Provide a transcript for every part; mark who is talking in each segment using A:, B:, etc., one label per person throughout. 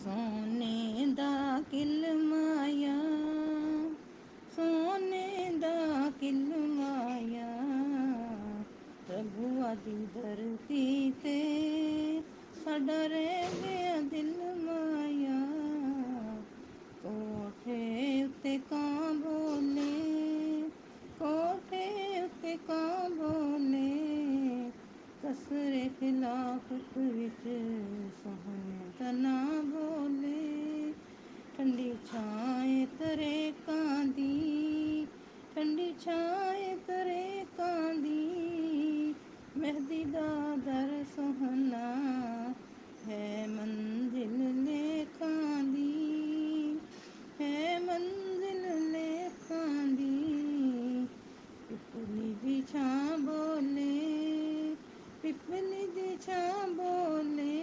A: ਸੋਨੇ ਦਾ ਕਿਲ ਮਾਇਆ, ਸੋਨੇ ਦਾ ਕਿਲ ਮਾਇਆ, ਪ੍ਰਭੂਆ ਦੀ ਧਰਤੀ ਤੇ ਸਾਡਾ ਰਹਿ ਗਿਆ ਦਿਲ ਮਾਇਆ। ਕੋਠੇ ਉੱਤੇ ਕਾਂ ਬੋਲੇ, ਕੋਠੇ ਉੱਤੇ ਕਾਂ ਬੋਲੇ, ਕਸਰੇ ਖਿਲਾਫਤ ਵਿੱਚ ਸੋਹਣੇ ਦਾ ਨਾ ਬੋਲੇ। ਠੰਡੀ ਛਾਂ ਤਰੇ ਕਾਂ ਦੀ, ਠੰਡੀ ਛਾਂ ਤਰੇ ਕਾਂ ਦੀ, ਮਹਿੰਦੀ ਦਾ ਦਰ ਸੋਹਣਾ ਹੈ ਮੰਜ਼ਿਲ ਲੇਖਾਂ ਦੀ, ਹੈ ਮੰਜ਼ਿਲ ਲੇਖਾਂ ਦੀ। ਪਿਪਲੀ ਦੀ ਛਾਂ ਬੋਲੇ, ਪਿਪਲੀ ਦੀ ਛਾਂ ਬੋਲੇ,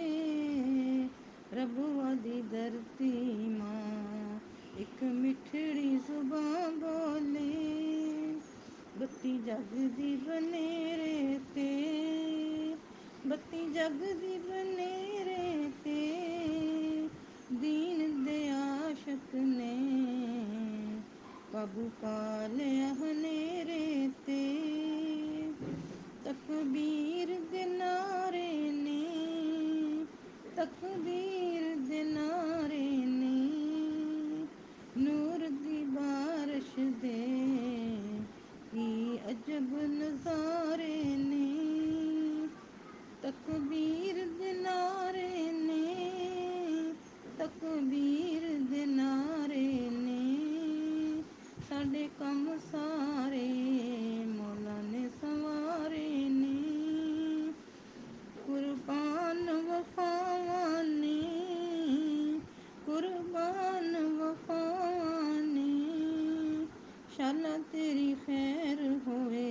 A: ਪ੍ਰਭੂਆ ਦੀ ਧਰਤੀ ਮਾਂ ਇੱਕ ਮਿੱਠੜੀ ਜ਼ੁਬਾਂ ਬੋਲੇ। ਬੱਤੀ ਜਗਦੀ ਬਨੇਰੇ ਤੇ, ਬੱਤੀ ਜਗਦੀ ਬਨੇਰੇ ਤੇ, ਦੀਨ ਦੇ ਆਸ਼ਕ ਨੇ ਕਾਬੂ ਪਾ ਲਿਆ ਹਨੇਰੇ ਤੇ। ਤਕਬੀਰ ਦੇ ਨਾਰੇ ਨੇ, ਤਕਬੀਰ ਦੇ ਨਾਰੇ ਨੇ, ਨੂਰ ਦੀ ਬਾਰਿਸ਼ ਦੇ ਕੀ ਅਜਬ ਨਜ਼ਾਰੇ ਨੇ। ਤਕਬੀਰ ਦੇ ਨਾਰੇ ਨੇ, ਤਕਬੀਰ ਦੇ ਨਾਰੇ ਨੇ, ਸਾਡੇ ਕੰਮ ਸਾਰੇ ਮੌਲਾ ਨੇ ਸੰਵਾਰੇ ਨੇ। ਕੁਰਬਾਨ ਵਫਾਵਾਂ ਨੇ, ਕੁਰਬਾਨ ਵਫਾਵਾਂ ਨੇ, ਸ਼ਾਲਾ ਤੇਰੀ ਖੈਰ ਹੋਵੇ,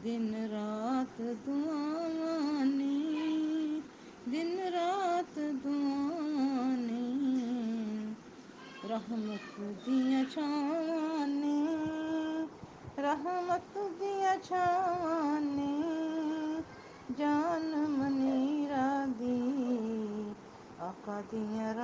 A: ਦਿਨ ਰਾਤ ਦੁਆਵਾਂ ਨੇ, ਦਿਨ ਰਾਤ ਦੁਆਵਾਂ ਨੇ। ਰਹਿਮਤ ਦੀਆਂ ਛਾਵਾਂ ਨੇ, ਰਹਿਮਤ ਦੀਆਂ ਛਾਵਾਂ ਨੇ, ਜਾਨ ਮਨੀਰਾ ਦੀ, ਆਕਾ ਦੀਆਂ